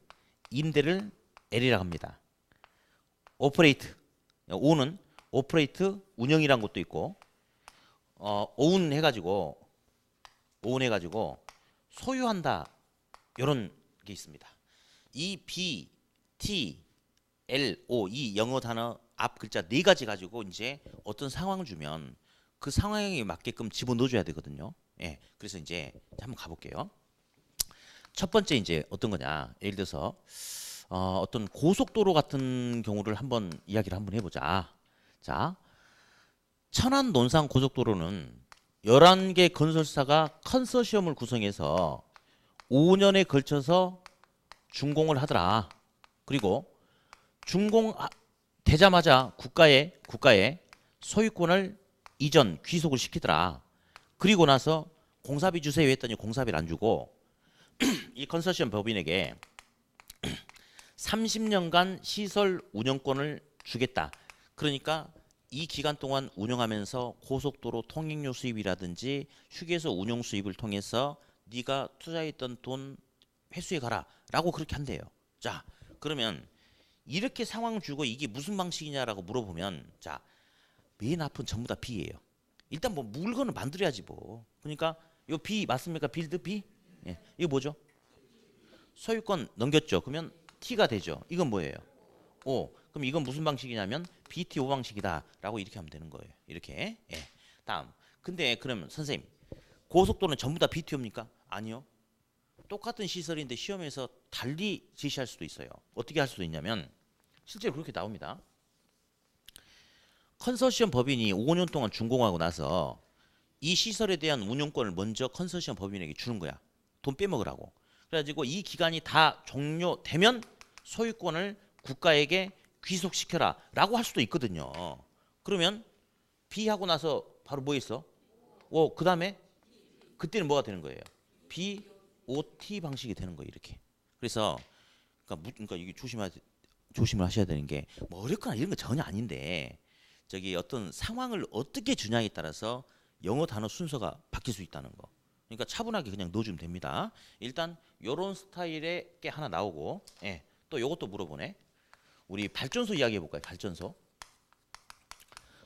임대를 L이라고 합니다. 오퍼레이트, O는 오퍼레이트, 운영이란 것도 있고, 오운 해가지고 소유한다 이런 게 있습니다. 이 B, T, L, O 이 영어 단어 앞 글자 네 가지 가지고 이제 어떤 상황을 주면 그 상황에 맞게끔 집어넣어줘야 되거든요. 예, 그래서 이제 한번 가볼게요. 첫 번째 이제 어떤 거냐? 예를 들어서 어떤 고속도로 같은 경우를 한번 이야기를 한번 해보자. 자, 천안 논산 고속도로는 11개 건설사가 컨소시엄을 구성해서 5년에 걸쳐서 준공을 하더라. 그리고 준공되자마자 국가에 소유권을 이전 귀속을 시키더라. 그리고 나서 공사비 주세요 했더니 공사비를 안 주고 이 컨소시엄 법인에게 30년간 시설 운영권을 주겠다. 그러니까 이 기간 동안 운영하면서 고속도로 통행료 수입이라든지 휴게소 운영 수입을 통해서 네가 투자했던 돈 회수해 가라라고 그렇게 한대요. 자, 그러면 이렇게 상황 주고 이게 무슨 방식이냐라고 물어보면 자, 맨 앞은 전부 다 B예요. 일단 뭐 물건을 만들어야지 뭐. 그러니까 이 B 맞습니까? 빌드 B? 예. 이거 뭐죠? 소유권 넘겼죠. 그러면 T가 되죠. 이건 뭐예요? O. 그럼 이건 무슨 방식이냐면 BTO 방식이다라고 이렇게 하면 되는 거예요. 이렇게. 예. 다음. 근데 그러면 선생님 고속도로는 전부 다 BTO입니까? 아니요. 똑같은 시설인데 시험에서 달리 제시할 수도 있어요. 어떻게 할 수도 있냐면 실제로 그렇게 나옵니다. 컨소시엄 법인이 5년 동안 준공하고 나서 이 시설에 대한 운영권을 먼저 컨소시엄 법인에게 주는 거야. 돈 빼먹으라고. 그래가지고 이 기간이 다 종료되면 소유권을 국가에게 귀속시켜라 라고 할 수도 있거든요. 그러면 B 하고 나서 바로 뭐 있어? 그 다음에 그때는 뭐가 되는 거예요? BOT 방식이 되는 거예요. 이렇게. 그래서 그러니까 이게 조심을 하셔야 되는 게 뭐 어렵거나 이런 거 전혀 아닌데 저기 어떤 상황을 어떻게 주냐에 따라서 영어 단어 순서가 바뀔 수 있다는 거. 그러니까 차분하게 그냥 넣어주면 됩니다. 일단 요런 스타일의 게 하나 나오고, 예, 또 요것도 물어보네. 우리 발전소 이야기해 볼까요? 발전소.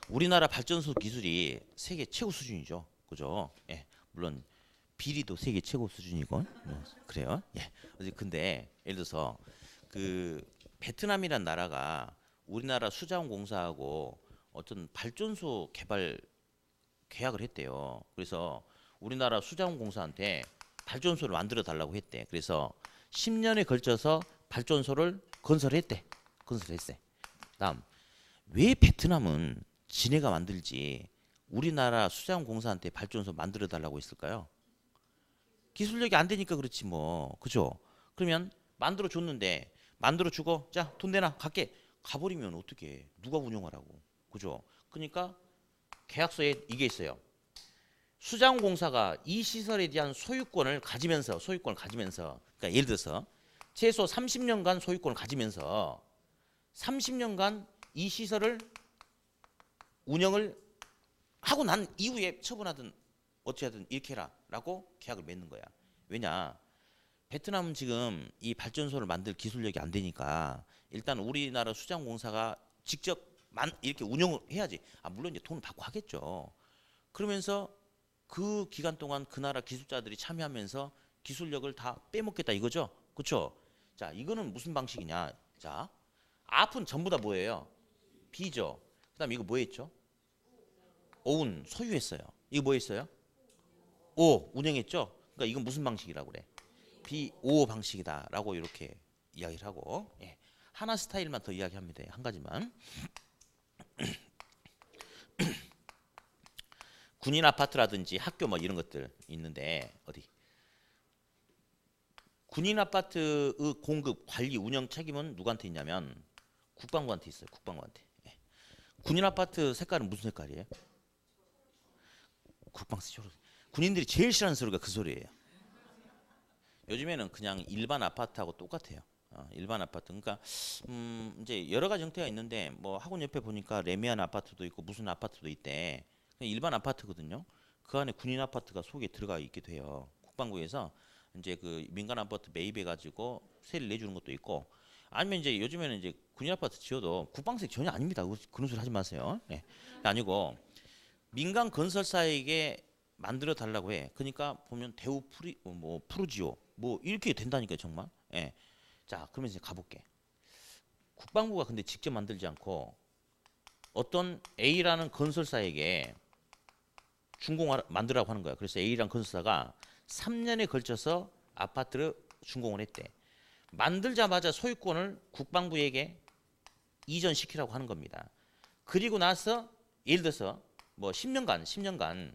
우리나라 발전소 기술이 세계 최고 수준이죠. 그죠? 예, 물론 비리도 세계 최고 수준이고, 그래요. 예. 근데 예를 들어서 그 베트남이란 나라가 우리나라 수자원공사하고 어떤 발전소 개발 계약을 했대요. 그래서 우리나라 수자원공사한테 발전소를 만들어 달라고 했대. 그래서 10년에 걸쳐서 발전소를 건설했대. 다음, 왜 베트남은 지네가 만들지 우리나라 수자원공사한테 발전소 만들어 달라고 했을까요? 기술력이 안 되니까 그렇지 뭐. 그죠? 그러면 만들어 줬는데 만들어 주고 자, 돈 내놔. 갈게. 가버리면 어떻게 누가 운영하라고. 그죠? 그러니까 계약서에 이게 있어요. 수자원공사가 이 시설에 대한 소유권을 가지면서 그러니까 예를 들어서 최소 30년간 소유권을 가지면서 30년간 이 시설을 운영을 하고 난 이후에 처분하든 어떻게 하든 이렇게 해라라고 계약을 맺는 거야. 왜냐? 베트남은 지금 이 발전소를 만들 기술력이 안 되니까 일단 우리나라 수자원공사가 직접 이렇게 운영을 해야지. 물론 이제 돈을 받고 하겠죠. 그러면서 그 기간 동안 그 나라 기술자들이 참여하면서 기술력을 다 빼먹겠다 이거죠. 그렇죠? 자, 이거는 무슨 방식이냐? 자, 앞은 전부 다 뭐예요? B죠. 그다음 이거 뭐였죠? 오운 소유했어요. 이거 뭐였어요? O 운영했죠. 그러니까 이건 무슨 방식이라고 그래? BO 방식이다라고 이렇게 이야기를 하고, 예. 하나 스타일만 더 이야기합니다. 한 가지만. 군인 아파트라든지 학교 뭐 이런 것들 있는데 어디? 군인 아파트의 공급, 관리, 운영 책임은 누구한테 있냐면 국방부한테 있어요. 국방부한테. 예. 군인 아파트 색깔은 무슨 색깔이에요? 국방스. 군인들이 제일 싫어하는 소리가 그 소리예요. 요즘에는 그냥 일반 아파트하고 똑같아요. 일반 아파트. 그러니까 이제 여러 가지 형태가 있는데 뭐 학원 옆에 보니까 레미안 아파트도 있고 무슨 아파트도 있대. 그냥 일반 아파트거든요. 그 안에 군인 아파트가 속에 들어가 있게 돼요. 국방부에서 이제 그 민간 아파트 매입해 가지고 세를 내주는 것도 있고, 아니면 이제 요즘에는 이제 군인 아파트 지어도 국방색 전혀 아닙니다. 그런 소리 하지 마세요. 네. 그러니까 아니고 민간 건설사에게 만들어 달라고 해. 그러니까 보면 대우 푸르지오 뭐 이렇게 된다니까요, 정말. 예. 자, 그러면 이제 가볼게. 국방부가 근데 직접 만들지 않고 어떤 A라는 건설사에게 만들라고 하는 거야. 그래서 A라는 건설사가 3년에 걸쳐서 아파트를 준공을 했대. 만들자마자 소유권을 국방부에게 이전시키라고 하는 겁니다. 그리고 나서 예를 들어서 뭐 10년간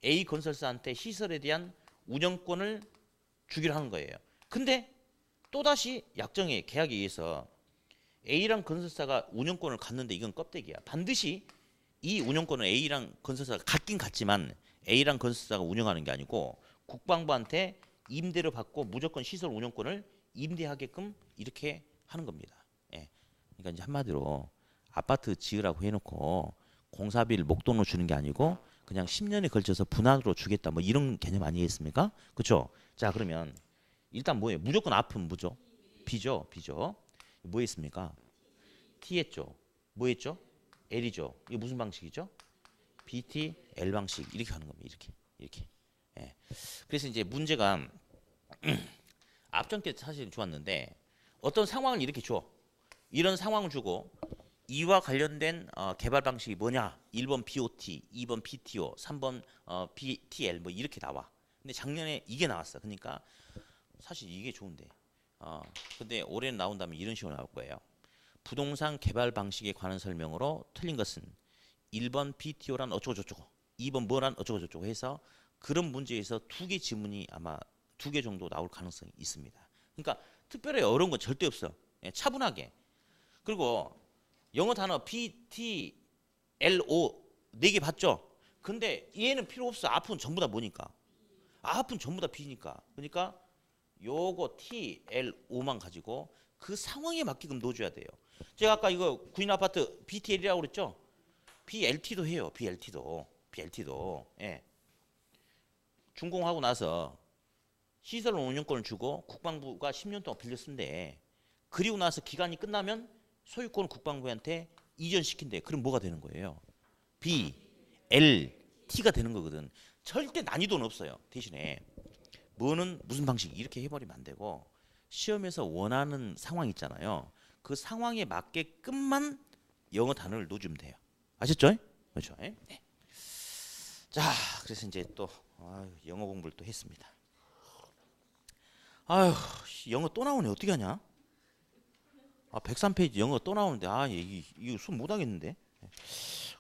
A 건설사한테 시설에 대한 운영권을 주기로 하는 거예요. 근데 또다시 약정의 계약에 의해서 A랑 건설사가 운영권을 갖는데 이건 껍데기야. 반드시 이 운영권은 A랑 건설사가 갖긴 갖지만 A랑 건설사가 운영하는 게 아니고 국방부한테 임대를 받고 무조건 시설 운영권을 임대하게끔 이렇게 하는 겁니다. 예. 그러니까 이제 한마디로 아파트 지으라고 해놓고 공사비를 목돈으로 주는 게 아니고 그냥 10년에 걸쳐서 분할로 주겠다 뭐 이런 개념 아니겠습니까? 그렇죠? 자, 그러면 일단 뭐예요? 무조건 앞은 뭐죠? B죠. 뭐 했습니까? T 했죠. 뭐 했죠? L이죠. 이게 무슨 방식이죠? BT, L 방식 이렇게 하는 겁니다. 이렇게. 예. 그래서 이제 문제가 앞전 게 사실 좋았는데 어떤 상황을 이렇게 줘. 이런 상황을 주고 이와 관련된 개발 방식이 뭐냐? 1번 BOT, 2번 PTO, 3번 BTL 뭐 이렇게 나와. 근데 작년에 이게 나왔어. 그러니까 사실 이게 좋은데. 근데 올해는 나온다면 이런 식으로 나올 거예요. 부동산 개발 방식에 관한 설명으로 틀린 것은 1번 BTO란 어쩌고저쩌고, 2번 뭐란 어쩌고저쩌고 해서 그런 문제에서 두 개 지문이 아마 두 개 정도 나올 가능성이 있습니다. 그러니까 특별히 어려운 건 절대 없어. 예, 차분하게. 그리고 영어 단어 BTLO 네 개 봤죠? 근데 얘는 필요 없어. 앞은 전부 다 뭐니까? 앞은 전부 다 B니까. 그러니까 요거 TLO만 가지고 그 상황에 맞게끔 넣어줘야 돼요. 제가 아까 이거 구인 아파트 BTL이라고 그랬죠? BLT도 해요. BLT도. 예. 준공하고 나서 시설 운영권을 주고 국방부가 10년 동안 빌려 쓴대. 그리고 나서 기간이 끝나면 소유권을 국방부한테 이전시킨대. 그럼 뭐가 되는 거예요? BLT가 되는 거거든. 절대 난이도는 없어요. 대신에 뭐는 무슨 방식 이렇게 해버리면 안 되고 시험에서 원하는 상황 있잖아요. 그 상황에 맞게끔만 영어 단어를 넣어주면 돼요. 아셨죠? 그렇죠? 네. 자, 그래서 이제 또 영어 공부를 또 했습니다. 아휴, 영어 또 나오네. 어떻게 하냐? 103페이지 영어 또 나오는데 이거 수업 못 하겠는데.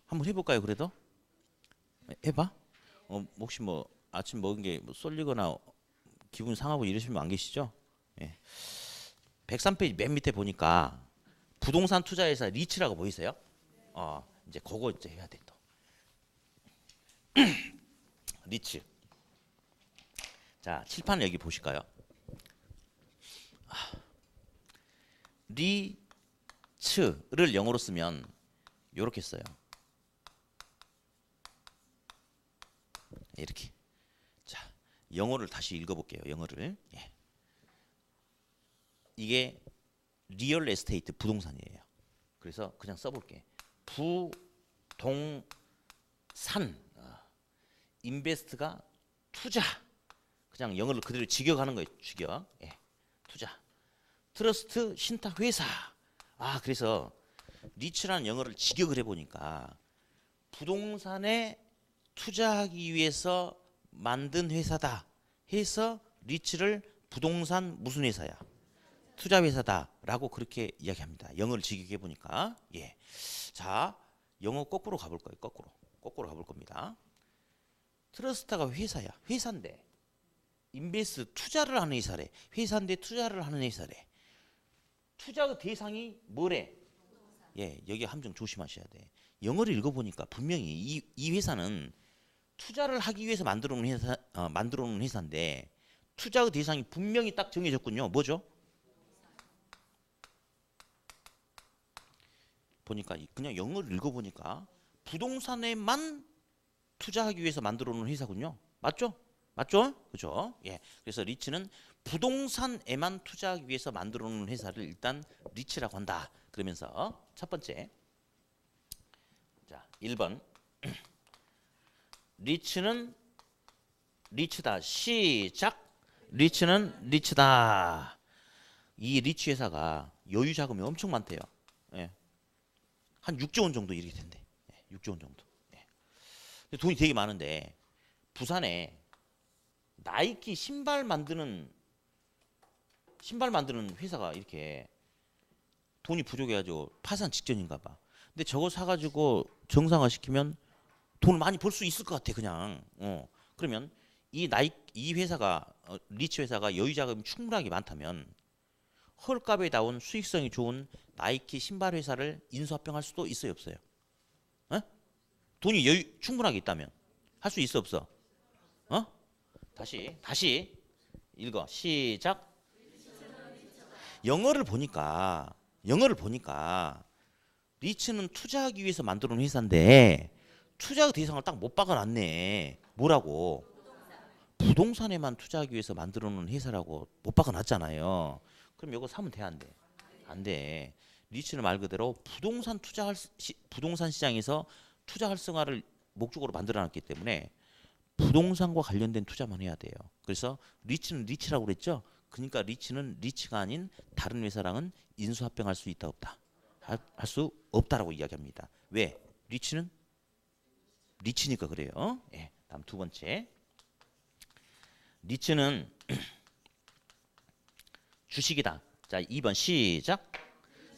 한번 해볼까요? 그래도 해봐. 혹시 뭐 아침 먹은 게 뭐 쏠리거나 기분 상하고 이러시면 안 계시죠? 예. 103페이지 맨 밑에 보니까 부동산 투자회사 리츠라고 보이세요? 이제 그거 이제 해야 돼 또. 리츠. 자, 칠판 여기 보실까요? 리츠를 영어로 쓰면 이렇게 써요. 이렇게. 자, 영어를 다시 읽어볼게요. 영어를. 예. 이게 리얼 에스테이트 부동산이에요. 그래서 그냥 써볼게. 부동산. 인베스트가 투자. 그냥 영어를 그대로 직역하는 거예요. 직역. 예. 투자. 트러스트 신탁 회사. 그래서 리츠라는 영어를 직역을 해보니까 부동산에 투자하기 위해서 만든 회사다 해서 리츠를 부동산 무슨 회사야? 투자 회사다라고 그렇게 이야기합니다. 영어를 직역해 보니까. 예. 자, 영어 거꾸로 가볼 거예요. 거꾸로 가볼 겁니다. 트러스트가 회사야. 회사인데 인베스트 투자를 하는 회사래. 회사인데 투자를 하는 회사래. 투자 대상이 뭐래? 예, 여기 함정 조심하셔야 돼. 영어를 읽어보니까 분명히 이 회사는 투자를 하기 위해서 만들어 놓은 회사인데 투자의 대상이 분명히 딱 정해졌군요. 뭐죠? 보니까 그냥 영어를 읽어보니까 부동산에만 투자하기 위해서 만들어 놓은 회사군요. 맞죠? 그죠? 예. 그래서 리츠는 부동산에만 투자하기 위해서 만들어 놓은 회사를 일단 리츠라고 한다. 그러면서 첫 번째. 자, 1번. 리츠는 리츠다. 시작. 리츠는 리츠다. 이 리츠 회사가 여유 자금이 엄청 많대요. 예. 한 6조 원 정도 이렇게 된대. 6조 원 정도. 예. 돈이 되게 많은데 부산에 나이키 신발 만드는 회사가 이렇게 돈이 부족해가지고 파산 직전인가 봐. 근데 저거 사가지고 정상화 시키면 돈을 많이 벌 수 있을 것 같아 그냥. 그러면 이 회사가 리츠 회사가 여유 자금이 충분하게 많다면 헐값에 나온 수익성이 좋은 나이키 신발 회사를 인수합병할 수도 있어요 없어요? 돈이 여유 충분하게 있다면 할 수 있어 없어? 다시 읽어. 시작. 영어를 보니까 리츠는 투자하기 위해서 만들어 놓은 회사인데 투자 대상을 딱 못 박아놨네. 뭐라고? 부동산에만 투자하기 위해서 만들어 놓은 회사라고 못 박아놨잖아요. 그럼 이거 사면 돼 안 돼? 안 돼. 리츠는 말 그대로 부동산 시장에서 투자 활성화를 목적으로 만들어놨기 때문에 부동산과 관련된 투자만 해야 돼요. 그래서 리츠는 리츠라고 그랬죠. 그러니까 리츠는 리츠가 아닌 다른 회사랑은 인수합병할 수 있다 없다? 할 수 없다라고 이야기합니다. 왜? 리츠는 리츠니까 그래요. 예. 다음 두 번째. 리츠는 주식이다. 자, 2번 시작.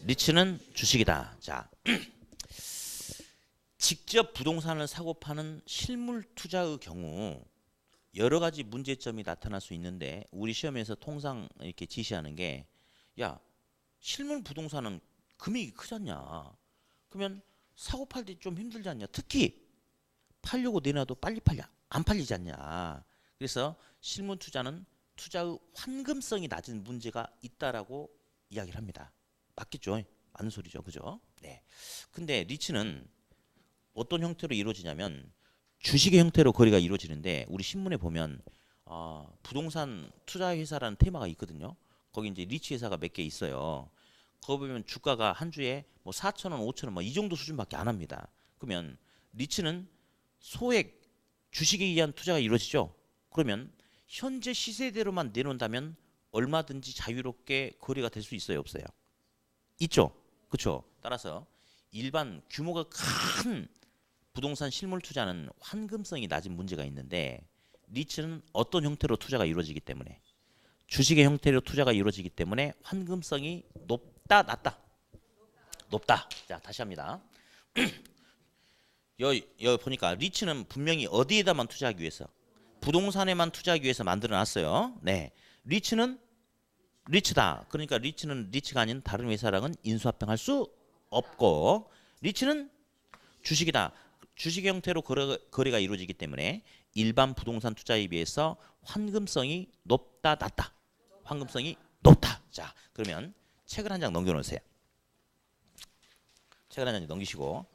리츠는 주식이다. 자, 직접 부동산을 사고 파는 실물 투자의 경우 여러 가지 문제점이 나타날 수 있는데 우리 시험에서 통상 이렇게 지시하는 게 야, 실물 부동산은 금액이 크지 않냐? 그러면 사고 팔 때 좀 힘들지 않냐? 특히 팔려고 내놔도 빨리 안 팔리지 않냐? 그래서 실물 투자는 투자의 환금성이 낮은 문제가 있다라고 이야기를 합니다. 맞겠죠? 맞는 소리죠, 그죠? 네. 근데 리츠는 어떤 형태로 이루어지냐면 주식의 형태로 거래가 이루어지는데 우리 신문에 보면 부동산 투자 회사라는 테마가 있거든요. 거기 이제 리츠 회사가 몇 개 있어요. 거기 보면 주가가 한 주에 뭐 4,000원, 5,000원 뭐 이 정도 수준밖에 안 합니다. 그러면 리츠는 소액 주식에 의한 투자가 이루어지죠. 그러면 현재 시세대로만 내놓는다면 얼마든지 자유롭게 거래가 될 수 있어요, 없어요? 있죠. 그렇죠. 따라서 일반 규모가 큰 부동산 실물 투자는 환금성이 낮은 문제가 있는데 리츠는 어떤 형태로 투자가 이루어지기 때문에 주식의 형태로 투자가 이루어지기 때문에 환금성이 높다, 낮다? 높다. 자, 다시 합니다. 여기 보니까 리츠는 분명히 어디에다만 투자하기 위해서 부동산에만 투자하기 위해서 만들어 놨어요. 네, 리츠는 리츠다. 그러니까 리츠는 리츠가 아닌 다른 회사랑은 인수합병할 수 없고 리츠는 주식이다. 주식 형태로 거래가 이루어지기 때문에 일반 부동산 투자에 비해서 환금성이 높다, 낮다. 환금성이 높다. 자, 그러면 책을 한 장 넘겨놓으세요. 책을 한 장 넘기시고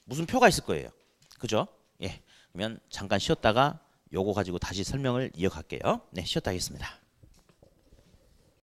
무슨 표가 있을 거예요. 그죠? 예. 그러면 잠깐 쉬었다가 요거 가지고 다시 설명을 이어갈게요. 네, 쉬었다 하겠습니다.